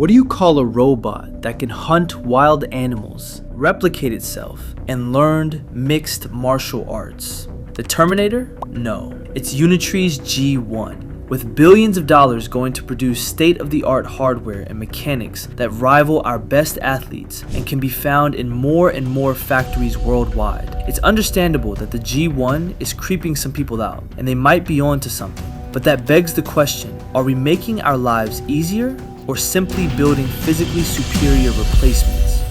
What do you call a robot that can hunt wild animals, replicate itself, and learn mixed martial arts? The Terminator? No, it's Unitree's G1. With billions of dollars going to produce state-of-the-art hardware and mechanics that rival our best athletes and can be found in more and more factories worldwide, it's understandable that the G1 is creeping some people out, and they might be onto something. But that begs the question, are we making our lives easier or simply building physically superior replacements?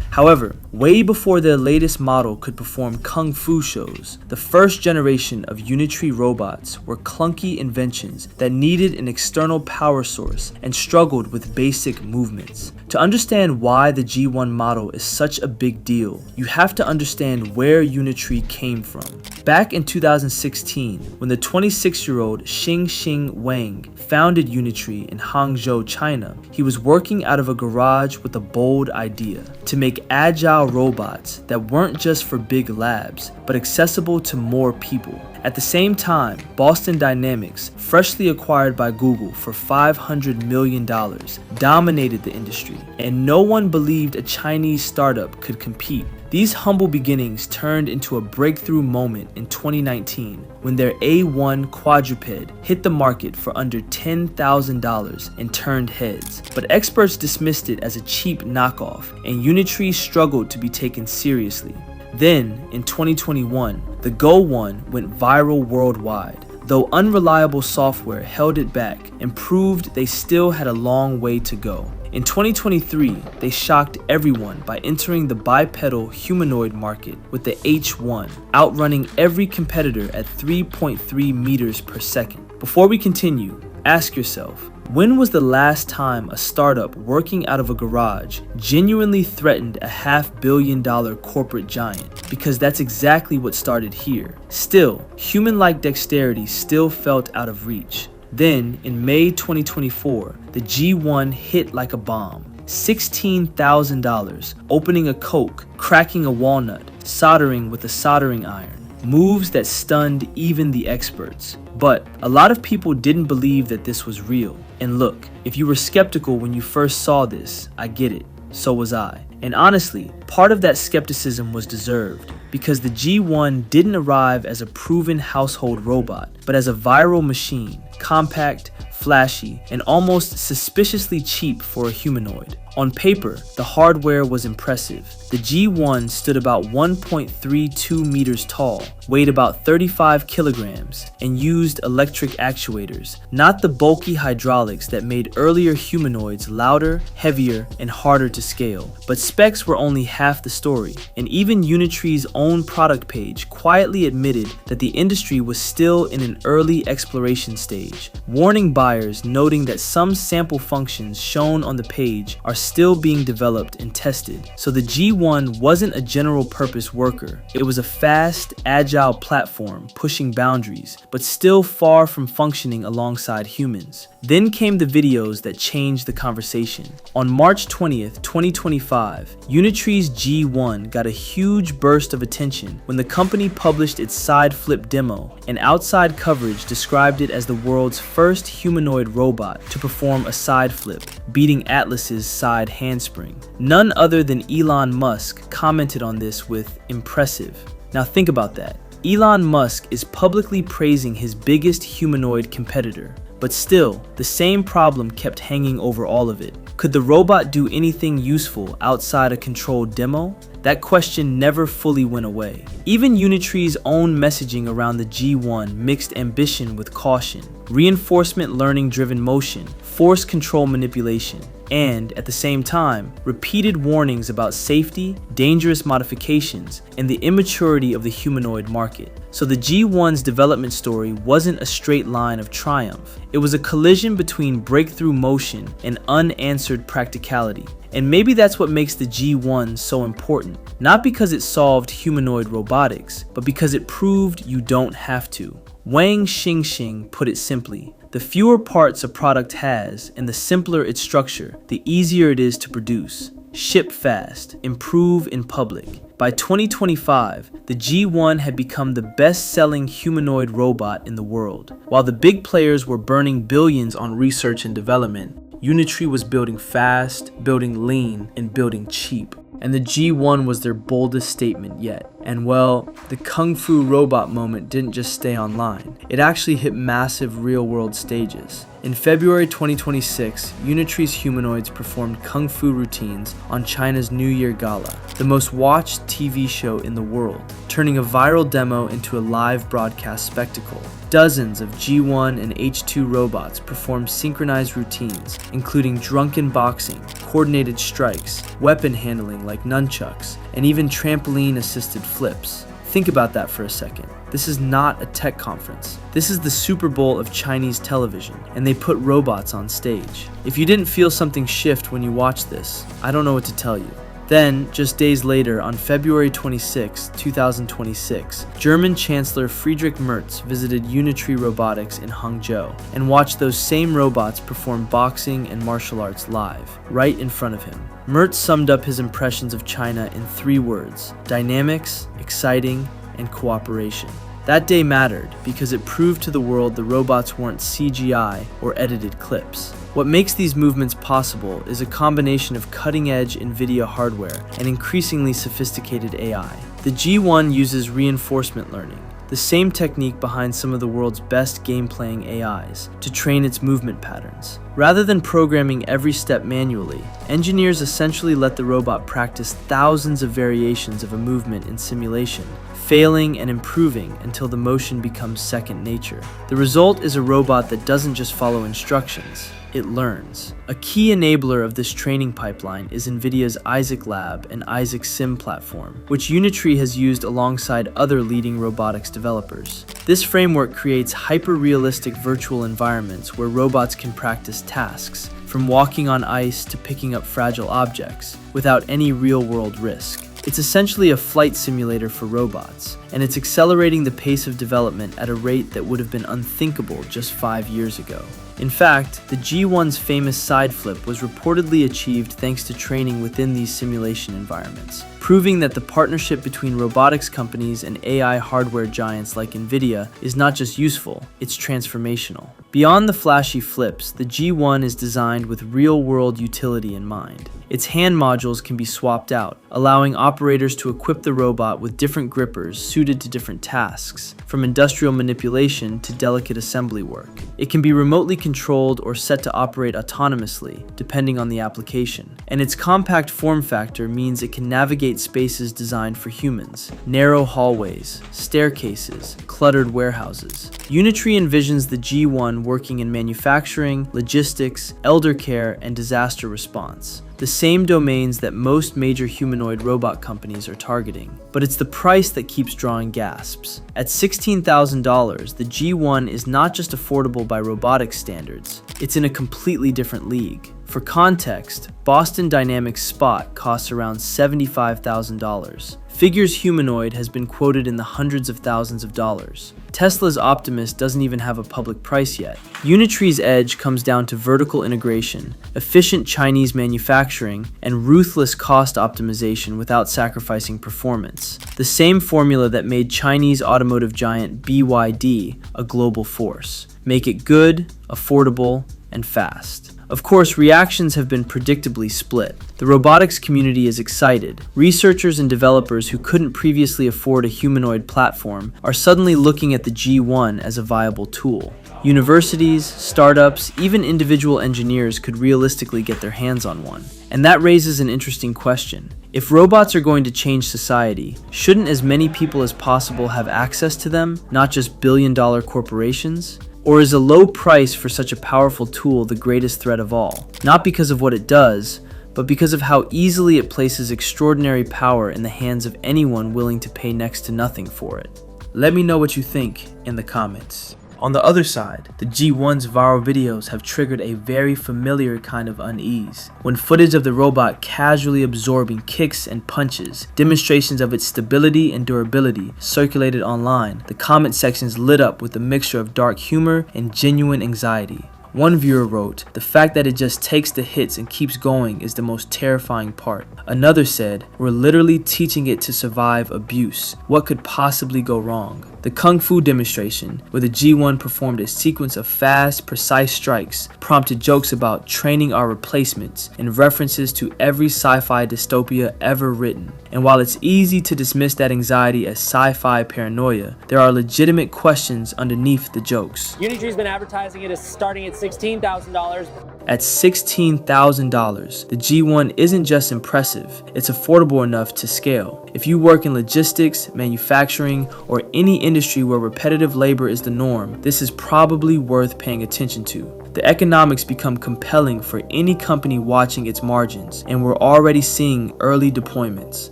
However, way before their latest model could perform kung fu shows, the first generation of Unitree robots were clunky inventions that needed an external power source and struggled with basic movements. To understand why the G1 model is such a big deal, you have to understand where Unitree came from. Back in 2016, when the 26-year-old Xing Wang founded Unitree in Hangzhou, China, he was working out of a garage with a bold idea: to make agile robots that weren't just for big labs, but accessible to more people. At the same time, Boston Dynamics, freshly acquired by Google for $500 million, dominated the industry, and no one believed a Chinese startup could compete. These humble beginnings turned into a breakthrough moment in 2019 when their A1 quadruped hit the market for under $10,000 and turned heads. But experts dismissed it as a cheap knockoff, and Unitree struggled to be taken seriously. Then, in 2021, the Go 1 went viral worldwide, though unreliable software held it back and proved they still had a long way to go. In 2023, they shocked everyone by entering the bipedal humanoid market with the H1, outrunning every competitor at 3.3 meters per second. Before we continue, ask yourself, when was the last time a startup working out of a garage genuinely threatened a $500 million corporate giant? Because that's exactly what started here. Still, human-like dexterity still felt out of reach. Then, in May 2024, the G1 hit like a bomb. $16,000, opening a Coke, cracking a walnut, soldering with a soldering iron. Moves that stunned even the experts. But a lot of people didn't believe that this was real. And look, if you were skeptical when you first saw this, I get it. So was I. And honestly, part of that skepticism was deserved, because the G1 didn't arrive as a proven household robot, but as a viral machine, compact, flashy, and almost suspiciously cheap for a humanoid. On paper, the hardware was impressive. The G1 stood about 1.32 meters tall, weighed about 35 kilograms, and used electric actuators, not the bulky hydraulics that made earlier humanoids louder, heavier, and harder to scale. But specs were only half the story, and even Unitree's own product page quietly admitted that the industry was still in an early exploration stage, warning buyers, noting that some sample functions shown on the page are still being developed and tested. So the G1 wasn't a general purpose worker. It was a fast, agile platform pushing boundaries, but still far from functioning alongside humans. Then came the videos that changed the conversation. On March 20th, 2025, Unitree's G1 got a huge burst of attention when the company published its side flip demo, and outside coverage described it as the world's first humanoid robot to perform a side flip, beating Atlas's side handspring. None other than Elon Musk commented on this with "impressive." Now think about that. Elon Musk is publicly praising his biggest humanoid competitor. But still, the same problem kept hanging over all of it. Could the robot do anything useful outside a controlled demo? That question never fully went away. Even Unitree's own messaging around the G1 mixed ambition with caution, reinforcement learning-driven motion, force control manipulation, and, at the same time, repeated warnings about safety, dangerous modifications, and the immaturity of the humanoid market. So the G1's development story wasn't a straight line of triumph. It was a collision between breakthrough motion and unanswered practicality. And maybe that's what makes the G1 so important. Not because it solved humanoid robotics, but because it proved you don't have to. Wang Xing put it simply: the fewer parts a product has and the simpler its structure, the easier it is to produce. Ship fast, improve in public. By 2025, the G1 had become the best-selling humanoid robot in the world. While the big players were burning billions on research and development, Unitree was building fast, building lean, and building cheap. And the G1 was their boldest statement yet. And well, the Kung Fu robot moment didn't just stay online. It actually hit massive real-world stages. In February 2026, Unitree's humanoids performed Kung Fu routines on China's New Year Gala, the most watched TV show in the world, turning a viral demo into a live broadcast spectacle. Dozens of G1 and H2 robots performed synchronized routines, including drunken boxing, coordinated strikes, weapon handling like nunchucks, and even trampoline-assisted flips. Think about that for a second. This is not a tech conference. This is the Super Bowl of Chinese television, and they put robots on stage. If you didn't feel something shift when you watched this, I don't know what to tell you. Then, just days later, on February 26, 2026, German Chancellor Friedrich Merz visited Unitree Robotics in Hangzhou and watched those same robots perform boxing and martial arts live, right in front of him. Merz summed up his impressions of China in 3 words: dynamics, exciting, and cooperation. That day mattered because it proved to the world the robots weren't CGI or edited clips. What makes these movements possible is a combination of cutting-edge NVIDIA hardware and increasingly sophisticated AI. The G1 uses reinforcement learning, the same technique behind some of the world's best game-playing AIs, to train its movement patterns. Rather than programming every step manually, engineers essentially let the robot practice thousands of variations of a movement in simulation, failing and improving until the motion becomes second nature. The result is a robot that doesn't just follow instructions, it learns. A key enabler of this training pipeline is NVIDIA's Isaac Lab and Isaac Sim platform, which Unitree has used alongside other leading robotics developers. This framework creates hyper-realistic virtual environments where robots can practice tasks, from walking on ice to picking up fragile objects, without any real-world risk. It's essentially a flight simulator for robots, and it's accelerating the pace of development at a rate that would have been unthinkable just 5 years ago. In fact, the G1's famous side flip was reportedly achieved thanks to training within these simulation environments, proving that the partnership between robotics companies and AI hardware giants like NVIDIA is not just useful, it's transformational. Beyond the flashy flips, the G1 is designed with real-world utility in mind. Its hand modules can be swapped out, allowing operators to equip the robot with different grippers suited to different tasks, from industrial manipulation to delicate assembly work. It can be remotely controlled or set to operate autonomously, depending on the application. And its compact form factor means it can navigate spaces designed for humans: narrow hallways, staircases, cluttered warehouses. Unitree envisions the G1 working in manufacturing, logistics, elder care, and disaster response, the same domains that most major humanoid robot companies are targeting. But it's the price that keeps drawing gasps. At $16,000, the G1 is not just affordable by robotics standards, it's in a completely different league. For context, Boston Dynamics Spot costs around $75,000. Figure's humanoid has been quoted in the hundreds of thousands of dollars. Tesla's Optimus doesn't even have a public price yet. Unitree's edge comes down to vertical integration, efficient Chinese manufacturing, and ruthless cost optimization without sacrificing performance. The same formula that made Chinese automotive giant BYD a global force. Make it good, affordable, and fast. Of course, reactions have been predictably split. The robotics community is excited. Researchers and developers who couldn't previously afford a humanoid platform are suddenly looking at the G1 as a viable tool. Universities, startups, even individual engineers could realistically get their hands on one. And that raises an interesting question. If robots are going to change society, shouldn't as many people as possible have access to them, not just billion-dollar corporations? Or is a low price for such a powerful tool the greatest threat of all? Not because of what it does, but because of how easily it places extraordinary power in the hands of anyone willing to pay next to nothing for it. Let me know what you think in the comments. On the other side, the G1's viral videos have triggered a very familiar kind of unease. When footage of the robot casually absorbing kicks and punches, demonstrations of its stability and durability circulated online, the comment sections lit up with a mixture of dark humor and genuine anxiety. One viewer wrote, "The fact that it just takes the hits and keeps going is the most terrifying part." Another said, "We're literally teaching it to survive abuse. What could possibly go wrong?" The Kung Fu demonstration, where the G1 performed a sequence of fast, precise strikes, prompted jokes about training our replacements and references to every sci-fi dystopia ever written. And while it's easy to dismiss that anxiety as sci-fi paranoia, there are legitimate questions underneath the jokes. Unitree's been advertising it as starting at $16,000. At $16,000, the G1 isn't just impressive, it's affordable enough to scale. If you work in logistics, manufacturing, or any industry where repetitive labor is the norm, this is probably worth paying attention to. The economics become compelling for any company watching its margins, and we're already seeing early deployments.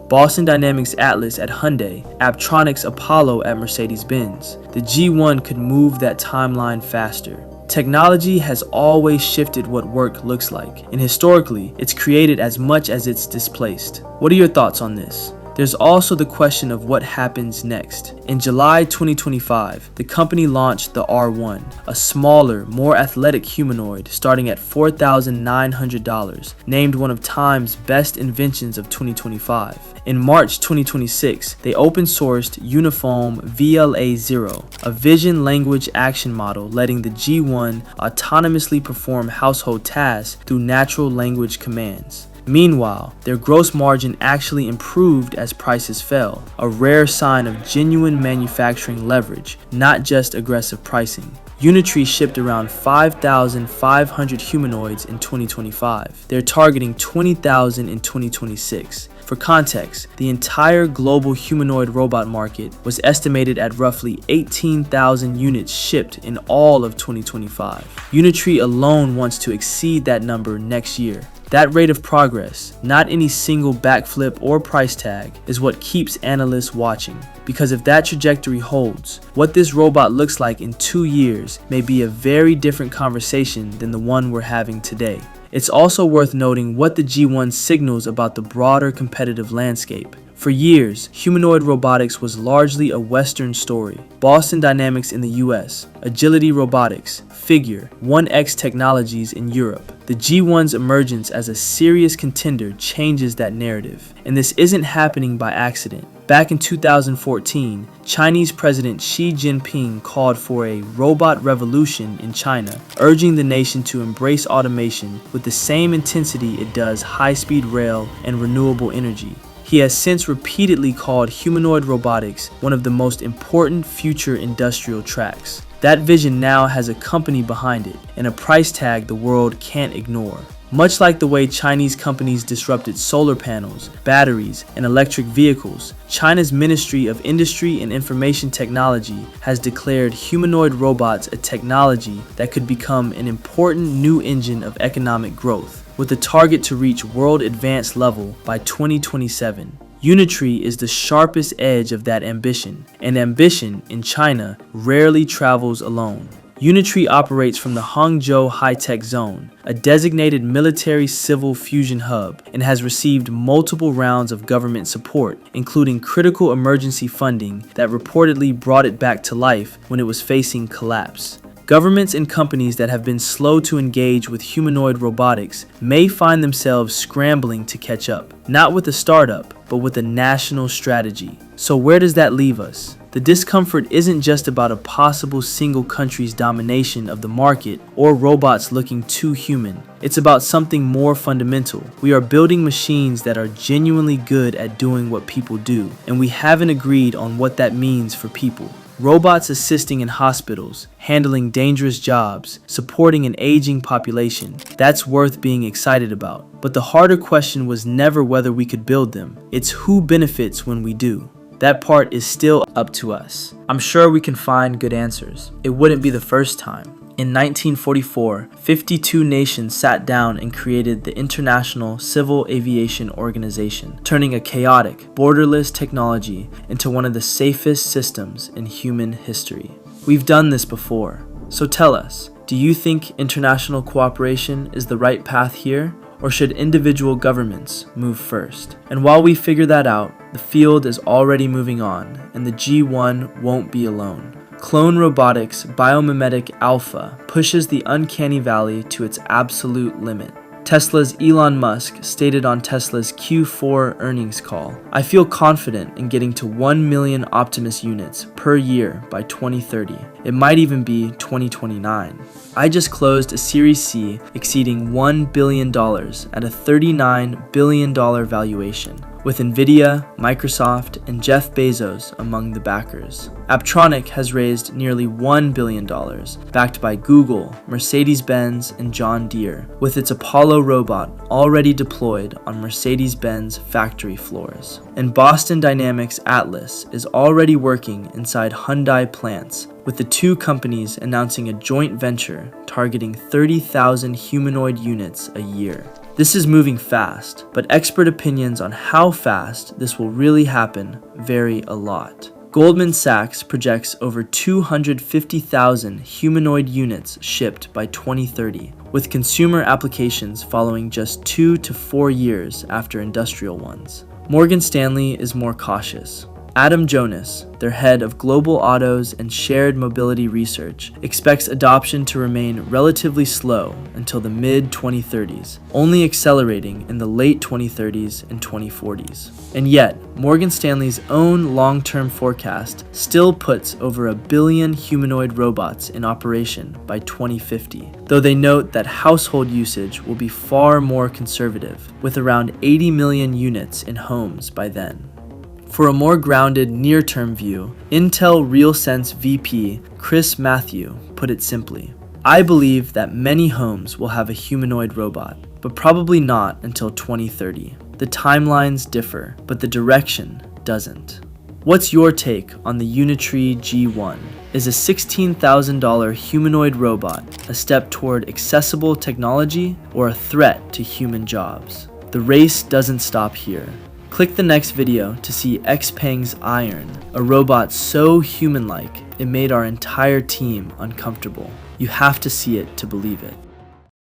Boston Dynamics Atlas at Hyundai, Apptronik's Apollo at Mercedes-Benz. The G1 could move that timeline faster. Technology has always shifted what work looks like, and historically, it's created as much as it's displaced. What are your thoughts on this? There's also the question of what happens next. In July 2025, the company launched the R1, a smaller, more athletic humanoid starting at $4,900, named one of Time's best inventions of 2025. In March 2026, they open-sourced Uniform VLA0, a vision language action model letting the G1 autonomously perform household tasks through natural language commands. Meanwhile, their gross margin actually improved as prices fell, a rare sign of genuine manufacturing leverage, not just aggressive pricing. Unitree shipped around 5,500 humanoids in 2025. They're targeting 20,000 in 2026. For context, the entire global humanoid robot market was estimated at roughly 18,000 units shipped in all of 2025. Unitree alone wants to exceed that number next year. That rate of progress, not any single backflip or price tag, is what keeps analysts watching. Because if that trajectory holds, what this robot looks like in 2 years may be a very different conversation than the one we're having today. It's also worth noting what the G1 signals about the broader competitive landscape. For years, humanoid robotics was largely a Western story. Boston Dynamics in the US, Agility Robotics, Figure, 1X Technologies in Europe. The G1's emergence as a serious contender changes that narrative, and this isn't happening by accident. Back in 2014, Chinese President Xi Jinping called for a robot revolution in China, urging the nation to embrace automation with the same intensity it does high-speed rail and renewable energy. He has since repeatedly called humanoid robotics one of the most important future industrial tracks. That vision now has a company behind it and a price tag the world can't ignore. Much like the way Chinese companies disrupted solar panels, batteries, and electric vehicles, China's Ministry of Industry and Information Technology has declared humanoid robots a technology that could become an important new engine of economic growth, with a target to reach world advanced level by 2027. Unitree is the sharpest edge of that ambition, and ambition in China rarely travels alone. Unitree operates from the Hangzhou High-Tech Zone, a designated military-civil fusion hub, and has received multiple rounds of government support, including critical emergency funding that reportedly brought it back to life when it was facing collapse. Governments and companies that have been slow to engage with humanoid robotics may find themselves scrambling to catch up, not with a startup, but with a national strategy. So where does that leave us? The discomfort isn't just about a possible single country's domination of the market or robots looking too human. It's about something more fundamental. We are building machines that are genuinely good at doing what people do, and we haven't agreed on what that means for people. Robots assisting in hospitals, handling dangerous jobs, supporting an aging population, that's worth being excited about. But the harder question was never whether we could build them, it's who benefits when we do. That part is still up to us. I'm sure we can find good answers. It wouldn't be the first time. In 1944, 52 nations sat down and created the International Civil Aviation Organization, turning a chaotic, borderless technology into one of the safest systems in human history. We've done this before. So tell us, do you think international cooperation is the right path here? Or should individual governments move first? And while we figure that out, the field is already moving on, and the G1 won't be alone. Clone Robotics Biomimetic Alpha pushes the uncanny valley to its absolute limit. Tesla's Elon Musk stated on Tesla's Q4 earnings call, "I feel confident in getting to 1 million Optimus units per year by 2030. It might even be 2029. I just closed a Series C exceeding $1 billion at a $39 billion valuation, with Nvidia, Microsoft, and Jeff Bezos among the backers. Apptronik has raised nearly $1 billion, backed by Google, Mercedes-Benz, and John Deere, with its Apollo robot already deployed on Mercedes-Benz factory floors. And Boston Dynamics Atlas is already working inside Hyundai plants, with the two companies announcing a joint venture targeting 30,000 humanoid units a year. This is moving fast, but expert opinions on how fast this will really happen vary a lot. Goldman Sachs projects over 250,000 humanoid units shipped by 2030, with consumer applications following just 2 to 4 years after industrial ones. Morgan Stanley is more cautious. Adam Jonas, their head of global autos and shared mobility research, expects adoption to remain relatively slow until the mid-2030s, only accelerating in the late 2030s and 2040s. And yet, Morgan Stanley's own long-term forecast still puts over 1 billion humanoid robots in operation by 2050, though they note that household usage will be far more conservative, with around 80 million units in homes by then. For a more grounded, near-term view, Intel RealSense VP Chris Matthew put it simply, "I believe that many homes will have a humanoid robot, but probably not until 2030. The timelines differ, but the direction doesn't." What's your take on the Unitree G1? Is a $16,000 humanoid robot a step toward accessible technology or a threat to human jobs? The race doesn't stop here. Click the next video to see Xpeng's Iron, a robot so human-like it made our entire team uncomfortable. You have to see it to believe it.